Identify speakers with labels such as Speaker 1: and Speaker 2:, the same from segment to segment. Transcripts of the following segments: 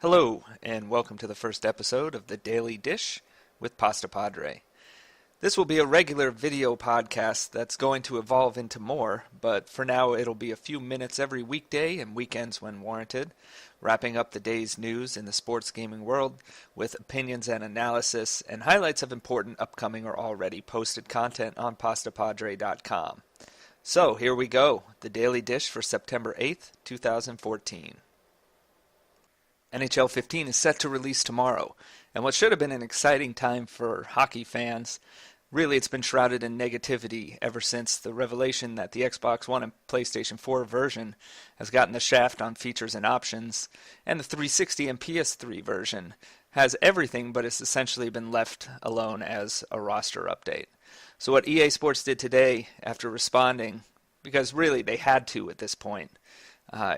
Speaker 1: Hello, and welcome to the first episode of the Daily Dish with Pastapadre. This will be a regular video podcast that's going to evolve into more, but for now it'll be a few minutes every weekday and weekends when warranted, wrapping up the day's news in the sports gaming world with opinions and analysis and highlights of important upcoming or already posted content on pastapadre.com. So here we go, the Daily Dish for September 8th, 2014. NHL 15 is set to release tomorrow, and what should have been an exciting time for hockey fans, really it's been shrouded in negativity ever since the revelation that the Xbox One and PlayStation 4 version has gotten the shaft on features and options, and the 360 and PS3 version has everything but it's essentially been left alone as a roster update. So what EA Sports did today after responding, because really they had to at this point,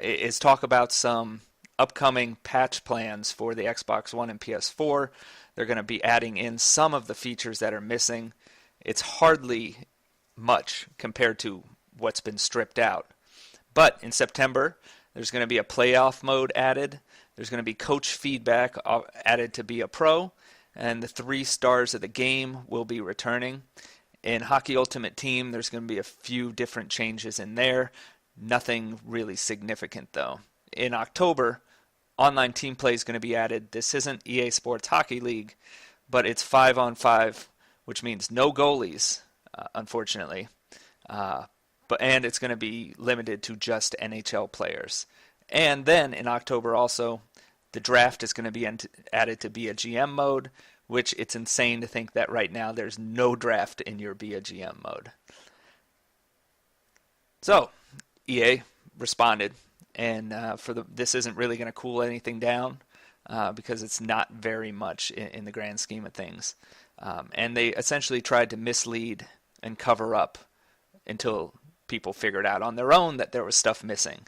Speaker 1: is talk about some upcoming patch plans for the Xbox One and PS4. They're going to be adding in some of the features that are missing. It's hardly much compared to what's been stripped out. But in September, there's going to be a playoff mode added. There's going to be coach feedback added to be a pro. And the 3 stars of the game will be returning. In Hockey Ultimate Team, there's going to be a few different changes in there. Nothing really significant, though. In October, online team play is going to be added. This isn't EA Sports Hockey League, but it's 5-on-5, which means no goalies, unfortunately. And it's going to be limited to just NHL players. And then in October also, the draft is going to be added to be a GM mode, which it's insane to think that right now there's no draft in your be a GM mode. So, EA responded. And this isn't really going to cool anything down because it's not very much in the grand scheme of things. And they essentially tried to mislead and cover up until people figured out on their own that there was stuff missing.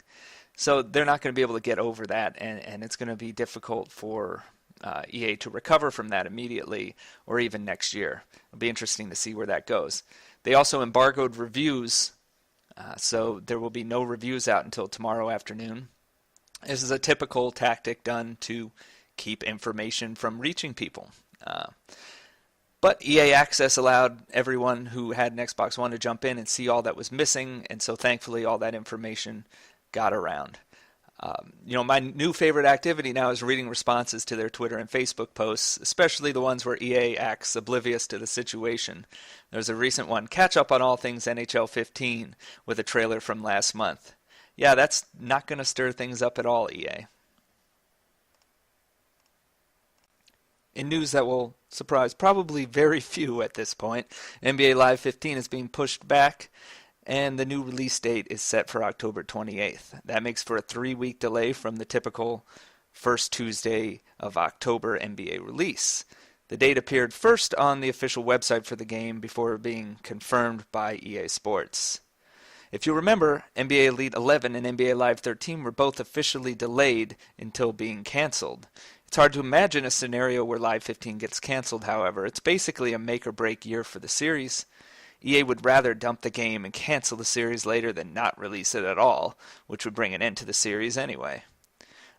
Speaker 1: So they're not going to be able to get over that, and it's going to be difficult for EA to recover from that immediately or even next year. It'll be interesting to see where that goes. They also embargoed reviews. So there will be no reviews out until tomorrow afternoon. This is a typical tactic done to keep information from reaching people. But EA Access allowed everyone who had an Xbox One to jump in and see all that was missing, and so thankfully all that information got around. My new favorite activity now is reading responses to their Twitter and Facebook posts, especially the ones where EA acts oblivious to the situation. There's a recent one, catch up on all things NHL 15 with a trailer from last month. Yeah, that's not going to stir things up at all, EA. In news that will surprise probably very few at this point, NBA Live 15 is being pushed back, and the new release date is set for October 28th. That makes for a 3-week delay from the typical first Tuesday of October NBA release. The date appeared first on the official website for the game before being confirmed by EA Sports. If you remember, NBA Elite 11 and NBA Live 13 were both officially delayed until being canceled. It's hard to imagine a scenario where Live 15 gets canceled, however. It's basically a make-or-break year for the series. EA would rather dump the game and cancel the series later than not release it at all, which would bring an end to the series anyway.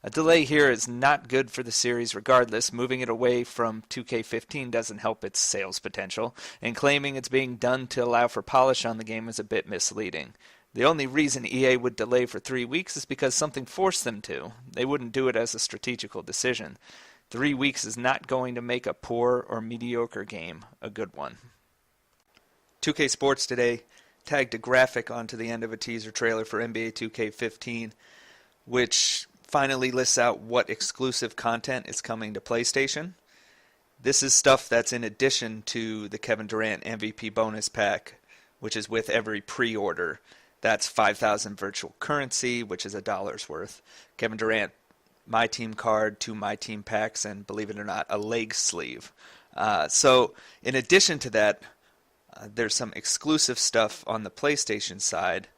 Speaker 1: A delay here is not good for the series regardless. Moving it away from 2K15 doesn't help its sales potential, and claiming it's being done to allow for polish on the game is a bit misleading. The only reason EA would delay for 3 weeks is because something forced them to. They wouldn't do it as a strategical decision. 3 weeks is not going to make a poor or mediocre game a good one. 2K Sports today tagged a graphic onto the end of a teaser trailer for NBA 2K15, which finally lists out what exclusive content is coming to PlayStation. This is stuff that's in addition to the Kevin Durant MVP bonus pack, which is with every pre-order. That's 5,000 virtual currency, which is $1 worth. Kevin Durant My Team card, 2 My Team packs, and believe it or not, a leg sleeve. So in addition to that, there's some exclusive stuff on the PlayStation side,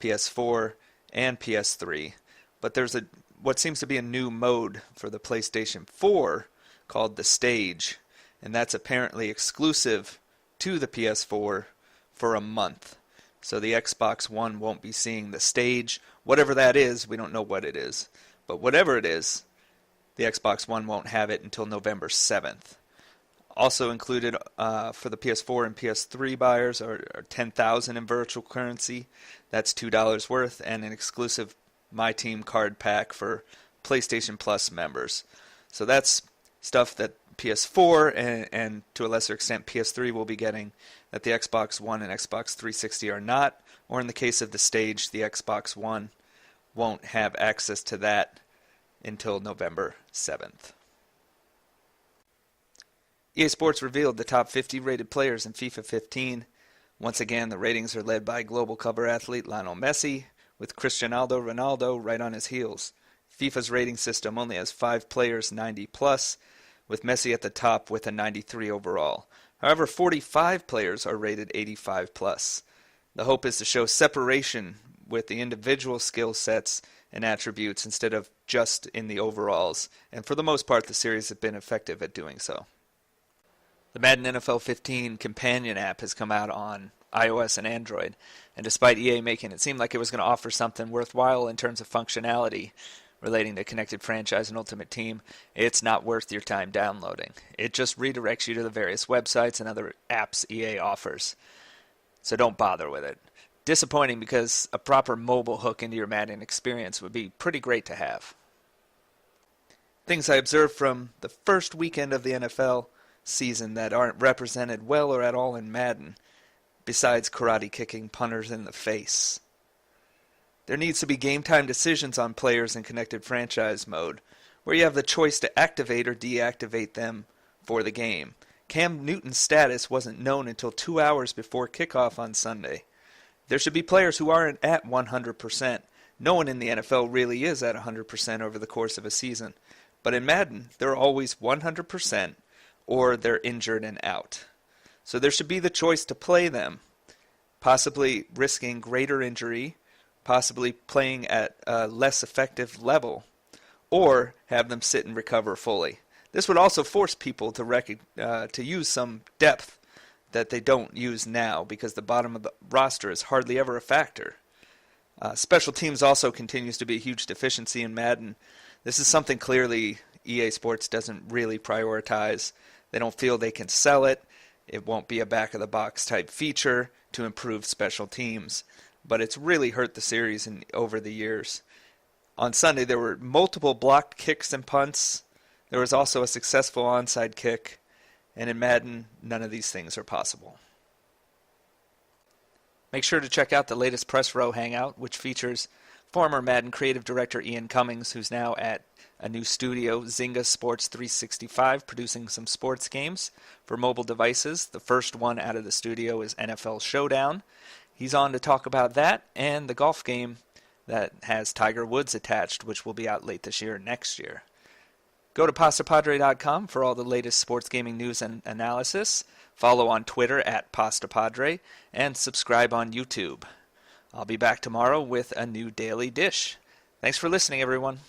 Speaker 1: PS4 and PS3, but there's what seems to be a new mode for the PlayStation 4 called the Stage, and that's apparently exclusive to the PS4 for a month. So the Xbox One won't be seeing the Stage, whatever that is. We don't know what it is, but whatever it is, the Xbox One won't have it until November 7th. Also included for the PS4 and PS3 buyers are 10,000 in virtual currency. That's $2 worth, and an exclusive My Team card pack for PlayStation Plus members. So that's stuff that PS4 and to a lesser extent PS3 will be getting that the Xbox One and Xbox 360 are not, or in the case of the Stage, the Xbox One won't have access to that until November 7th. EA Sports revealed the top 50 rated players in FIFA 15. Once again, the ratings are led by global cover athlete Lionel Messi, with Cristiano Ronaldo right on his heels. FIFA's rating system only has 5 players 90 plus, with Messi at the top with a 93 overall. However, 45 players are rated 85 plus. The hope is to show separation with the individual skill sets and attributes instead of just in the overalls, and for the most part the series has been effective at doing so. The Madden NFL 15 Companion App has come out on iOS and Android, and despite EA making it seem like it was going to offer something worthwhile in terms of functionality relating to Connected Franchise and Ultimate Team, it's not worth your time downloading. It just redirects you to the various websites and other apps EA offers. So don't bother with it. Disappointing because a proper mobile hook into your Madden experience would be pretty great to have. Things I observed from the first weekend of the NFL season that aren't represented well or at all in Madden, besides karate kicking punters in the face. There needs to be game time decisions on players in Connected Franchise mode, where you have the choice to activate or deactivate them for the game. Cam Newton's status wasn't known until 2 hours before kickoff on Sunday. There should be players who aren't at 100%. No one in the NFL really is at 100% over the course of a season. But in Madden, they're always 100% or they're injured and out. So there should be the choice to play them, possibly risking greater injury, possibly playing at a less effective level, or have them sit and recover fully. This would also force people to use some depth that they don't use now because the bottom of the roster is hardly ever a factor. Special teams also continues to be a huge deficiency in Madden. This is something clearly EA Sports doesn't really prioritize. They don't feel they can sell it. It won't be a back-of-the-box type feature to improve special teams. But it's really hurt the series over the years. On Sunday, there were multiple blocked kicks and punts. There was also a successful onside kick. And in Madden, none of these things are possible. Make sure to check out the latest Press Row Hangout, which features former Madden creative director Ian Cummings, who's now at a new studio, Zynga Sports 365, producing some sports games for mobile devices. The first one out of the studio is NFL Showdown. He's on to talk about that and the golf game that has Tiger Woods attached, which will be out late this year, next year. Go to Pastapadre.com for all the latest sports gaming news and analysis. Follow on Twitter at Pastapadre, and subscribe on YouTube. I'll be back tomorrow with a new daily dish. Thanks for listening, everyone.